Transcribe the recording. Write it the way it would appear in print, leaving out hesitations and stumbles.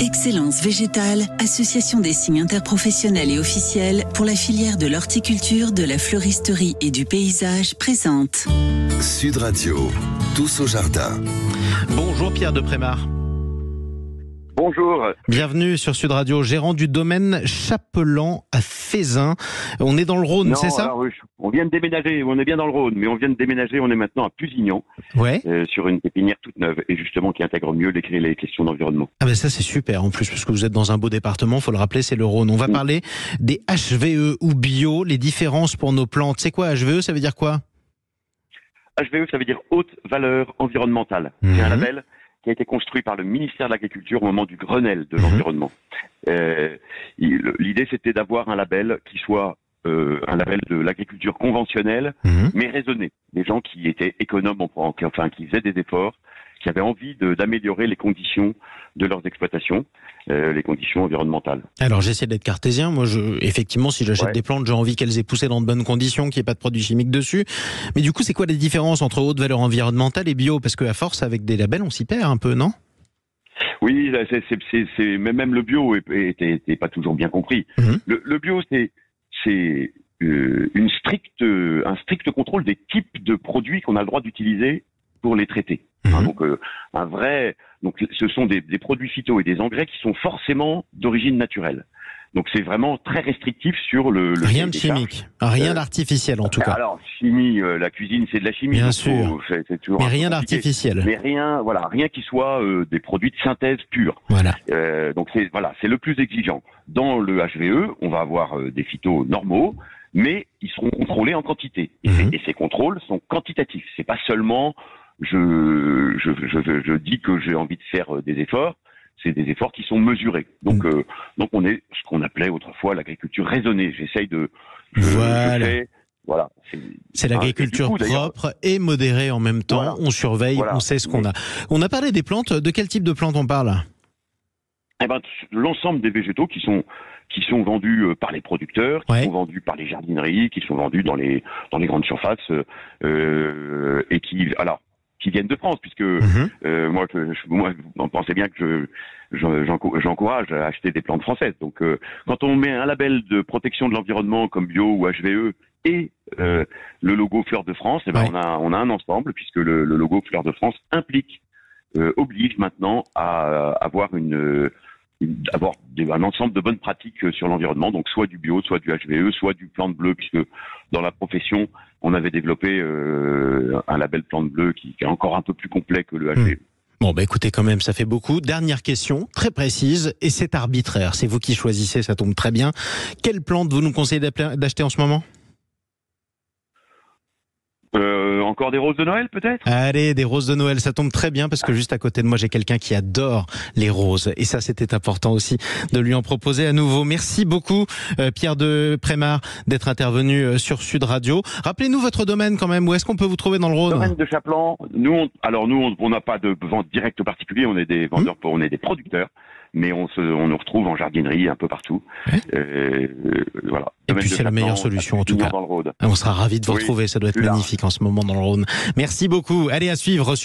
Excellence Végétale, association des signes interprofessionnels et officiels pour la filière de l'horticulture, de la fleuristerie et du paysage, présente Sud Radio, tous au jardin. Bonjour Pierre de Prémar. Bonjour. Bienvenue sur Sud Radio, gérant du domaine Chapelan à Fézin. On est dans le Rhône, c'est ça ? Alors, on vient de déménager, on est bien dans le Rhône, mais on vient de déménager, on est maintenant à Pusignan, sur une pépinière toute neuve, et justement qui intègre mieux les questions d'environnement. Ah ben ça c'est super en plus, parce que vous êtes dans un beau département, il faut le rappeler, c'est le Rhône. On va parler des HVE ou bio, les différences pour nos plantes. C'est quoi HVE, ça veut dire quoi ? HVE, ça veut dire haute valeur environnementale. C'est un label qui a été construit par le ministère de l'Agriculture au moment du Grenelle de l'environnement. L'idée, c'était d'avoir un label qui soit un label de l'agriculture conventionnelle, mais raisonné. Des gens qui étaient économes, qui faisaient des efforts, qui avaient envie d'améliorer les conditions de leurs exploitations, les conditions environnementales. Alors j'essaie d'être cartésien, moi effectivement si j'achète des plantes, j'ai envie qu'elles aient poussé dans de bonnes conditions, qu'il n'y ait pas de produits chimiques dessus. Mais du coup c'est quoi les différences entre haute valeur environnementale et bio ? Parce qu'à force avec des labels on s'y perd un peu, non ? Oui, c'est même le bio est pas toujours bien compris. Le bio c'est un strict contrôle des types de produits qu'on a le droit d'utiliser pour les traiter. Donc ce sont des produits phyto et des engrais qui sont forcément d'origine naturelle. Donc c'est vraiment très restrictif sur le rien de chimique, rien d'artificiel en tout cas. Alors chimie, la cuisine c'est de la chimie. Bien sûr. C'est toujours mais rien d'artificiel. Mais rien qui soit des produits de synthèse purs. Voilà. Donc c'est le plus exigeant. Dans le HVE, on va avoir des phytos normaux, mais ils seront contrôlés en quantité. Et ces contrôles sont quantitatifs. C'est pas seulement je dis que j'ai envie de faire des efforts, c'est des efforts qui sont mesurés. Donc on est ce qu'on appelait autrefois l'agriculture raisonnée. J'essaye de... C'est l'agriculture propre et modérée en même temps. On surveille, on sait ce qu'on a. On a parlé des plantes. De quel type de plantes on parle ? L'ensemble des végétaux qui sont vendus par les producteurs, qui sont vendus par les jardineries, qui sont vendus dans les grandes surfaces et qui viennent de France, puisque moi, on pensait bien que j'encourage à acheter des plantes françaises. Donc, quand on met un label de protection de l'environnement comme bio ou HVE et le logo Fleur de France, on a un ensemble, puisque le logo Fleur de France oblige maintenant à avoir un ensemble de bonnes pratiques sur l'environnement, donc soit du bio, soit du HVE, soit du plante bleue, puisque dans la profession, on avait développé un label plante bleue qui est encore un peu plus complet que le HVE. Bon, écoutez, quand même, ça fait beaucoup. Dernière question, très précise, et c'est arbitraire. C'est vous qui choisissez, ça tombe très bien. Quelle plante vous nous conseillez d'acheter en ce moment ? Encore des roses de Noël, peut-être ? Allez, des roses de Noël, ça tombe très bien parce que juste à côté de moi, j'ai quelqu'un qui adore les roses. Et ça, c'était important aussi de lui en proposer à nouveau. Merci beaucoup, Pierre de Prémar, d'être intervenu sur Sud Radio. Rappelez-nous votre domaine quand même. Où est-ce qu'on peut vous trouver dans le Rhône ? Domaine de Chapelan. Nous, on n'a pas de vente directe au particulier. On est des vendeurs, on est des producteurs. Mais on nous retrouve en jardinerie un peu partout. Voilà. Et puis c'est la meilleure solution en tout cas. On sera ravis de vous retrouver, ça doit être magnifique en ce moment dans le Rhône. Merci beaucoup. Allez, à suivre.